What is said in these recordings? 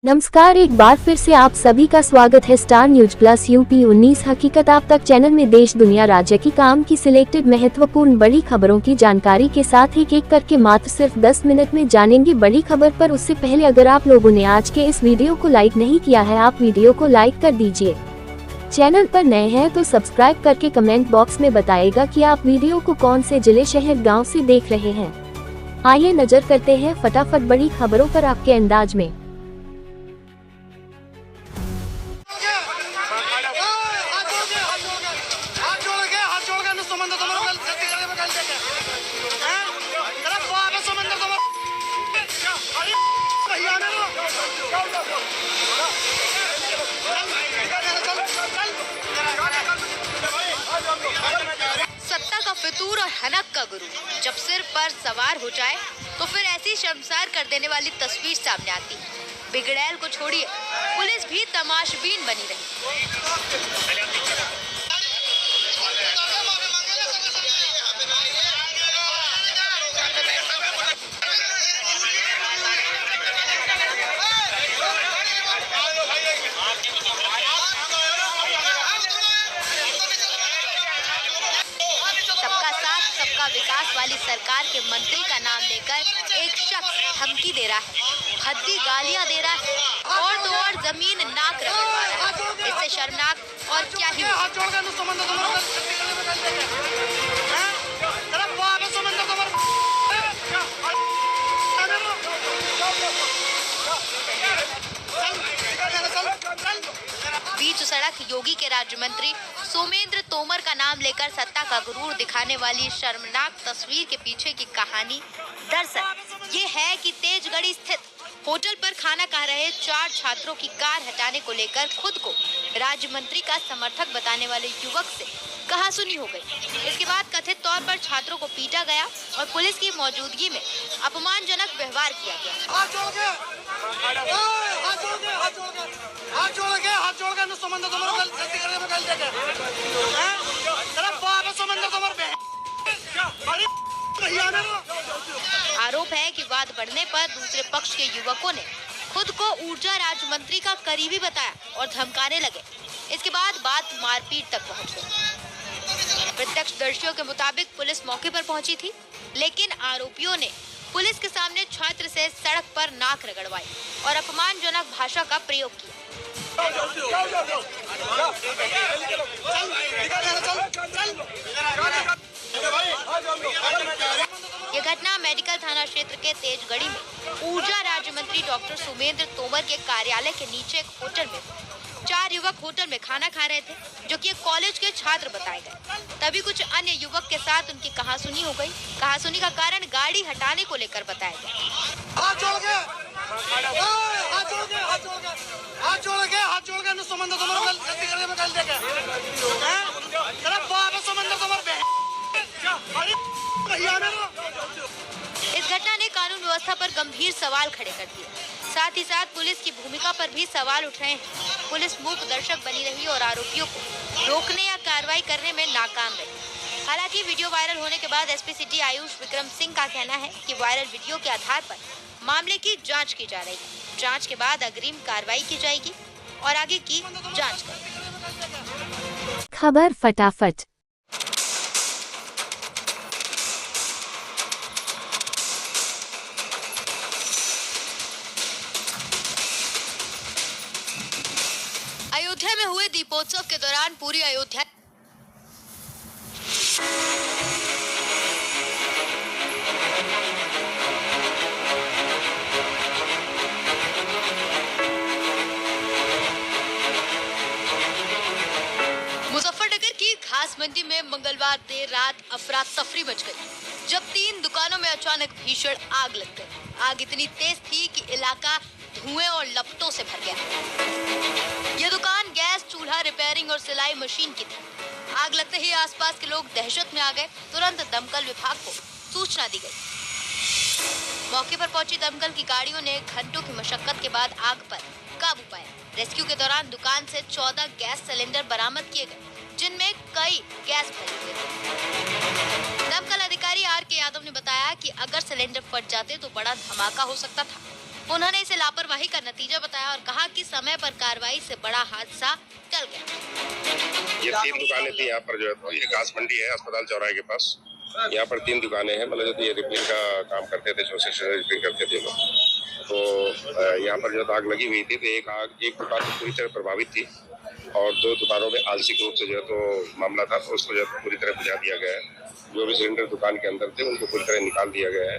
नमस्कार, एक बार फिर से आप सभी का स्वागत है स्टार न्यूज प्लस यूपी 19 हकीकत आप तक चैनल में देश दुनिया राज्य की काम की सिलेक्टेड महत्वपूर्ण बड़ी खबरों की जानकारी के साथ एक एक करके मात्र सिर्फ 10 मिनट में जानेंगे बड़ी खबर पर। उससे पहले अगर आप लोगों ने आज के इस वीडियो को लाइक नहीं किया है, आप वीडियो को लाइक कर दीजिए। चैनल पर नए हैं तो सब्सक्राइब करके कमेंट बॉक्स में बताइएगा कि आप वीडियो को कौन से जिले, शहर, गाँव से देख रहे हैं। आइए नजर करते हैं फटाफट बड़ी खबरों पर आपके अंदाज में। सत्ता का फितूर और हनक का गुरु जब सिर पर सवार हो जाए तो फिर ऐसी शर्मसार कर देने वाली तस्वीर सामने आती है। बिगड़ैल को छोड़िए, पुलिस भी तमाशबीन बनी रही। सबका साथ सबका विकास वाली सरकार के मंत्री का नाम लेकर एक शख्स धमकी दे रहा है, भद्दी गालियां दे रहा है और तो और जमीन नाक रगड़वा रहा है। इससे शर्मनाक और क्या ही बीच सड़क योगी के राज्य मंत्री सोमेंद्र तोमर का नाम लेकर सत्ता का गुरूर दिखाने वाली शर्मनाक तस्वीर के पीछे की कहानी दरअसल ये है कि तेजगढ़ी स्थित होटल पर खाना खा रहे 4 छात्रों की कार हटाने को लेकर खुद को राज्य मंत्री का समर्थक बताने वाले युवक से कहासुनी हो गई। इसके बाद कथित तौर पर छात्रों को पीटा गया और पुलिस की मौजूदगी में अपमानजनक व्यवहार किया गया। आरोप है कि वाद बढ़ने पर दूसरे पक्ष के युवकों ने खुद को ऊर्जा राज्य मंत्री का करीबी बताया और धमकाने लगे। इसके बाद बात मारपीट तक पहुंच गई। प्रत्यक्षदर्शियों के मुताबिक पुलिस मौके पर पहुंची थी, लेकिन आरोपियों ने पुलिस के सामने छात्र से सड़क पर नाक रगड़वाई और अपमानजनक भाषा का प्रयोग किया। ये घटना मेडिकल थाना क्षेत्र के तेजगढ़ी में ऊर्जा राज्य मंत्री डॉक्टर सोमेंद्र तोमर के कार्यालय के नीचे एक होटल में 4 युवक होटल में खाना खा रहे थे, जो कि एक कॉलेज के छात्र बताए गए। तभी कुछ अन्य युवक के साथ उनकी कहासुनी हो गई। कहासुनी का कारण गाड़ी हटाने को लेकर बताया गया। इस घटना ने कानून व्यवस्था पर गंभीर सवाल खड़े कर दिए। साथ ही साथ पुलिस की भूमिका पर भी सवाल उठ रहे हैं। पुलिस मूक दर्शक बनी रही और आरोपियों को रोकने या कार्रवाई करने में नाकाम रही। हालांकि वीडियो वायरल होने के बाद एसपी सिटी आयुष विक्रम सिंह का कहना है कि वायरल वीडियो के आधार पर मामले की जांच की जा रही है। जांच के बाद अग्रिम कार्रवाई की जाएगी और आगे की जांच करेंगे। खबर फटाफट। अयोध्या में हुए दीपोत्सव के दौरान पूरी अयोध्या मुजफ्फरनगर की घास मंडी में मंगलवार देर रात अफरा तफरी मच गई, जब 3 दुकानों में अचानक भीषण आग लग गई। आग इतनी तेज थी कि इलाका धुएं और लपटों से भर गया। ये दुकान गैस चूल्हा रिपेयरिंग और सिलाई मशीन की थी। आग लगते ही आसपास के लोग दहशत में आ गए। तुरंत दमकल विभाग को सूचना दी गई। मौके पर पहुंची दमकल की गाड़ियों ने घंटों की मशक्कत के बाद आग पर काबू पाया। रेस्क्यू के दौरान दुकान से 14 गैस सिलेंडर बरामद किए गए, जिनमें कई गैस भरे हुए थे। दमकल अधिकारी आर के यादव ने बताया कि अगर सिलेंडर फट जाते तो बड़ा धमाका हो सकता था। उन्होंने इसे लापरवाही का नतीजा बताया और कहा कि समय पर कार्रवाई से बड़ा हादसा टल गया। ये 3 दुकानें थी यहाँ पर, जो है ये घास मंडी है अस्पताल चौराहे के पास। यहाँ पर 3 दुकानें हैं, मतलब जो ये रिपेयर का काम करते थे, जो स्टेशनरी रिपेयर करते थे लोग। तो यहाँ पर जो आग लगी हुई थी, तो एक दुकान तो पूरी तरह प्रभावित थी और 2 दुकानों में आंशिक रूप से जो है तो मामला था, तो उसको जो है पूरी तरह बुझा दिया गया है। जो भी सिलेंडर दुकान के अंदर थे उनको पूरी तरह निकाल दिया गया है।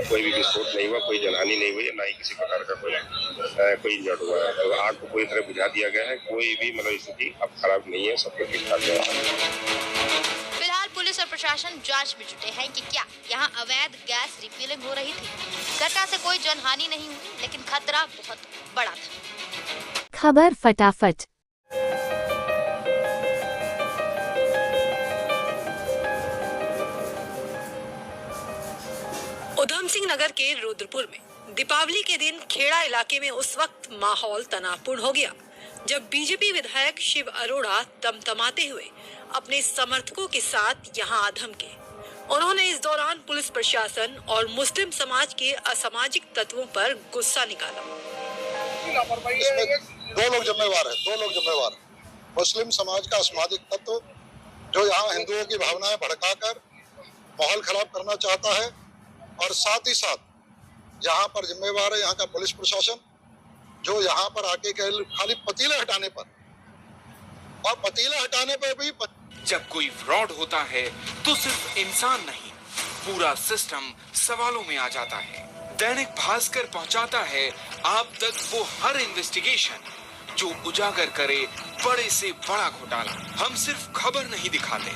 कोई भी विस्फोट नहीं हुआ, कोई जनहानि नहीं हुई, ना ही किसी प्रकार का कोई इंजर्ड हुआ है। तो आग को पूरी तरह बुझा दिया गया है। कोई भी मतलब स्थिति अब खराब नहीं है, सब कुछ ठीक ठाक है। फिलहाल पुलिस और प्रशासन जांच में जुटे हैं कि क्या यहाँ अवैध गैस रिफिलिंग हो रही थी। घटना से कोई जनहानि नहीं हुई, लेकिन खतरा बहुत बड़ा था। खबर फटाफट। उधम सिंह नगर के रुद्रपुर में दीपावली के दिन खेड़ा इलाके में उस वक्त माहौल तनावपूर्ण हो गया जब बीजेपी विधायक शिव अरोड़ा तमतमाते हुए अपने समर्थकों के साथ यहां आ धमके। उन्होंने इस दौरान पुलिस प्रशासन और मुस्लिम समाज के असामाजिक तत्वों पर गुस्सा निकाला। इसमें 2 लोग जिम्मेवार हैं। मुस्लिम समाज का असामाजिक तत्व जो यहाँ हिंदुओं की भावनाएं भड़काकर माहौल खराब करना चाहता है, और साथ ही साथ यहाँ पर जिम्मेवार है यहाँ का पुलिस प्रशासन, जो यहाँ पर आके खाली पतीले हटाने पर, और पतीले हटाने पर भी जब कोई फ्रॉड होता है तो सिर्फ इंसान नहीं, पूरा सिस्टम सवालों में आ जाता है। दैनिक भास्कर पहुंचाता है आप तक वो हर इन्वेस्टिगेशन जो उजागर करे बड़े से बड़ा घोटाला। हम सिर्फ खबर नहीं दिखाते,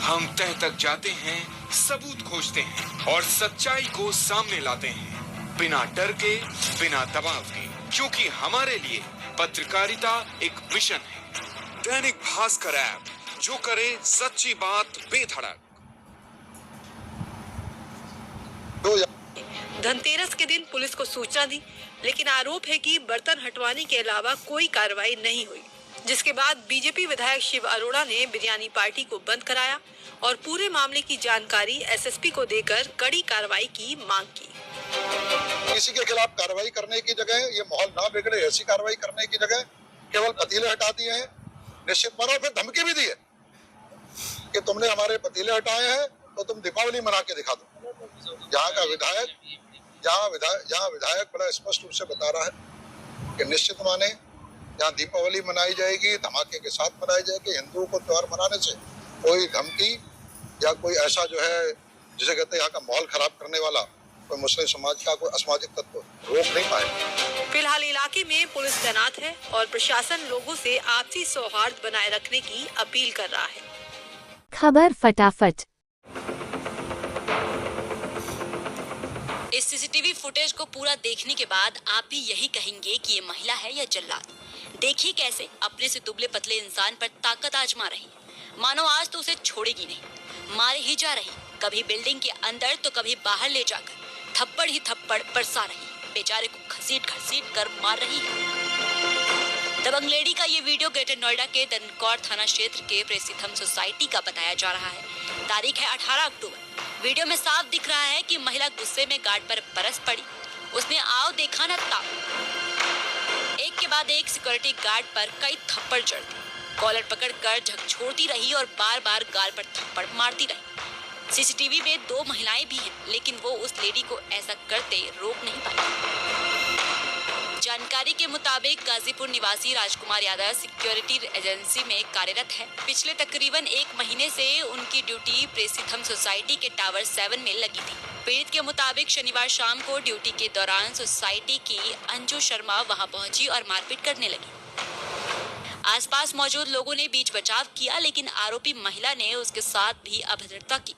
हम तह तक जाते हैं, सबूत खोजते हैं और सच्चाई को सामने लाते हैं, बिना डर के, बिना दबाव के, क्योंकि हमारे लिए पत्रकारिता एक मिशन है। दैनिक भास्कर ऐप, जो करे सच्ची बात बेधड़क। धनतेरस के दिन पुलिस को सूचना दी, लेकिन आरोप है कि बर्तन हटवाने के अलावा कोई कार्रवाई नहीं हुई, जिसके बाद बीजेपी विधायक शिव अरोड़ा ने बिरयानी पार्टी को बंद कराया और पूरे मामले की जानकारी एसएसपी को देकर कड़ी कार्रवाई की मांग की। किसी के खिलाफ कार्रवाई करने की जगह, ये माहौल ना बिगड़े ऐसी कार्रवाई करने की जगह केवल पतीले हटा दिए हैं। निश्चित मानो फिर धमकी भी दी है कि तुमने हमारे पतीले हटाए हैं तो तुम दीपावली मना के दिखा दो। यहाँ का विधायक बड़ा स्पष्ट रूप से बता रहा है कि निश्चित माने यहाँ दीपावली मनाई जाएगी, धमाके के साथ मनाई जाएगी। हिंदुओं को त्योहार मनाने से कोई धमकी या कोई ऐसा जो है जिसे कहते हैं यहाँ का माहौल खराब करने वाला कोई मुस्लिम समाज का कोई असामाजिक तत्व रोक नहीं पाए। फिलहाल इलाके में पुलिस तैनात है और प्रशासन लोगों से आपसी सौहार्द बनाए रखने की अपील कर रहा है। खबर फटाफट। इस सीसीटीवी फुटेज को पूरा देखने के बाद आप भी यही कहेंगे कि ये महिला है या जल्लाद। देखिए कैसे अपने से दुबले पतले इंसान पर ताकत आजमा रही, मानो आज तो उसे छोड़ेगी नहीं, मारे ही जा रही, कभी बिल्डिंग के अंदर तो कभी बाहर ले जाकर थप्पड़ ही थप्पड़ बरसा रही, बेचारे को घसीट घसीट कर मार रही है। दबंग लेडी का ये वीडियो ग्रेटर नोएडा के दनकौर थाना क्षेत्र के प्रेसिथम सोसाइटी का बताया जा रहा है। तारीख है 18 अक्टूबर। वीडियो में साफ दिख रहा है कि महिला गुस्से में गार्ड पर बरस पड़ी। उसने आओ देखा न ताओ, एक के बाद एक सिक्योरिटी गार्ड पर कई थप्पड़ जड़ दी, कॉलर पकड़कर झकझोरती रही और बार बार गाल पर थप्पड़ मारती रही। सीसीटीवी में 2 महिलाएं भी हैं, लेकिन वो उस लेडी को ऐसा करते रोक नहीं पाई। जानकारी के मुताबिक गाजीपुर निवासी राजकुमार यादव सिक्योरिटी एजेंसी में कार्यरत है। पिछले तकरीबन 1 महीने से उनकी ड्यूटी प्रेसिथम सोसाइटी के टावर 7 में लगी थी। पीड़ित के मुताबिक शनिवार शाम को ड्यूटी के दौरान सोसाइटी की अंजू शर्मा वहां पहुंची और मारपीट करने लगी। आसपास मौजूद लोगों ने बीच बचाव किया, लेकिन आरोपी महिला ने उसके साथ भी अभद्रता की।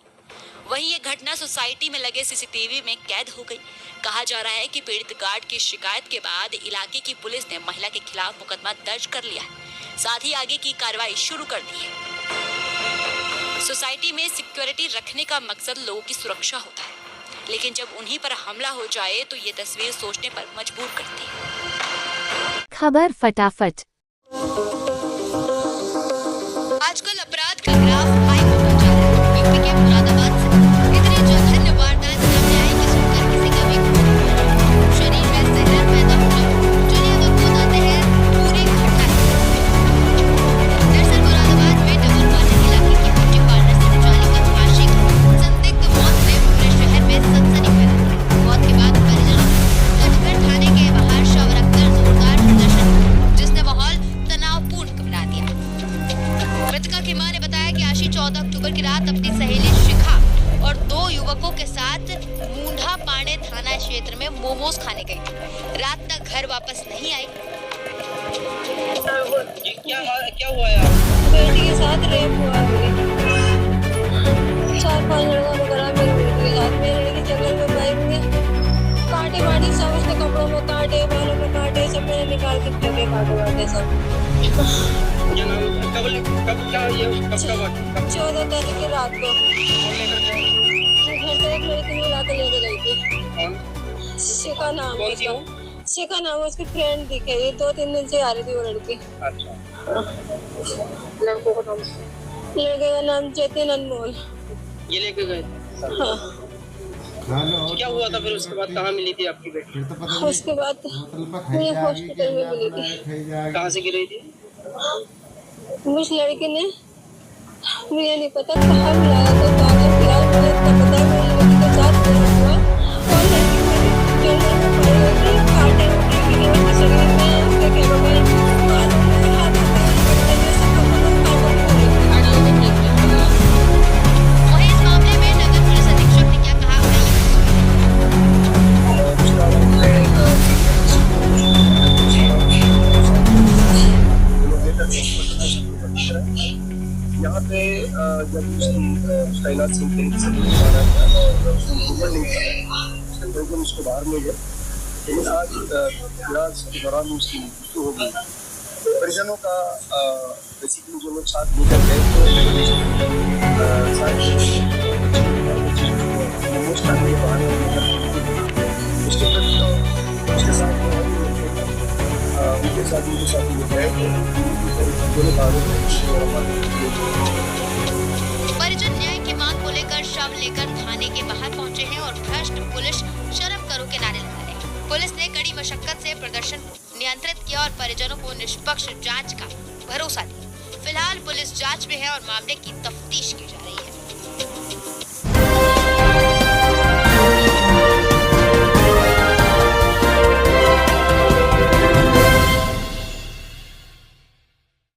वहीं ये घटना सोसाइटी में लगे सीसीटीवी में कैद हो गई। कहा जा रहा है कि पीड़ित गार्ड की शिकायत के बाद इलाके की पुलिस ने महिला के खिलाफ मुकदमा दर्ज कर लिया है, साथ ही आगे की कार्रवाई शुरू कर दी है। सोसाइटी में सिक्योरिटी रखने का मकसद लोगों की सुरक्षा होता है, लेकिन जब उन्हीं पर हमला हो जाए तो ये तस्वीर सोचने पर मजबूर करती है। खबर फटाफट। आजकल अपराध का ग्राफ हाई होता जा रहा है। यूपी के मुरादाबाद से इतनी जघन्य वारदात सामने आई कि सुनकर किसी का भी खून खौल उठा। शरीर में जहर मोमोज खाने गई थी। रात तक घर वापस नहीं आई। क्या हुआ यार? बेटी के साथ रेप हुआ है। 4-5 लड़कों ने करा मेरी बेटी के साथ। मेरी लड़की जंगल में पाई हुई है, कांटे वाटे सब उसके कपड़ों में कांटे, बालों में कांटे, सब मैंने निकाल के फेंके कांटे वाटे सब। क्या नाम? कब क्या ये कब 14 तारीख की रात को घर से एक लड़की मिला के लेके गई थी। शिखा नाम है उसका। शिखा नाम है उसकी फ्रेंड दिखे। ये 2-3 दिन से आ रही थी वो लड़की। अच्छा। लड़के का नाम जतिन अनमोल। ये लेके गए? हाँ। क्या हुआ था फिर उसके बाद? कहाँ मिली थी आपकी बेटी? उसके बाद मैं हॉस्पिटल में मिली थी। कहाँ से गिरी थी? उस लड़की ने मुझे नहीं पता कहाँ मिलाया था। कागज फिलहाल मुझे इतना पता है मेरी लड़की के साथ क्या हुआ। और लड़की मेरी जंगल में पड़ी हुई थी, कांटे उठे गिरे उसके शरीर में, उसके पैरों में, हाथों में, हाथों में, कपड़े में, सब कपड़ों में कांटे उठे थे। वहीं इस मामले में नगर पुलिस अधीक्षक ने क्या कहा, यहाँ पे जब तैनात सिंह उसको बाहर ले गए, लेकिन आज इलाज के दौरान उसकी मृत्यु हो गई। परिजनों का बेसिकली जो लोग साथ लेकर गए उसके साथ परिजन न्याय की मांग को लेकर शव लेकर थाने के बाहर पहुंचे हैं और भ्रष्ट पुलिस शर्म करो के नारे लगा रहे हैं। पुलिस ने कड़ी मशक्कत से प्रदर्शन को नियंत्रित किया और परिजनों को निष्पक्ष जांच का भरोसा दिया। फिलहाल पुलिस जांच में है और मामले की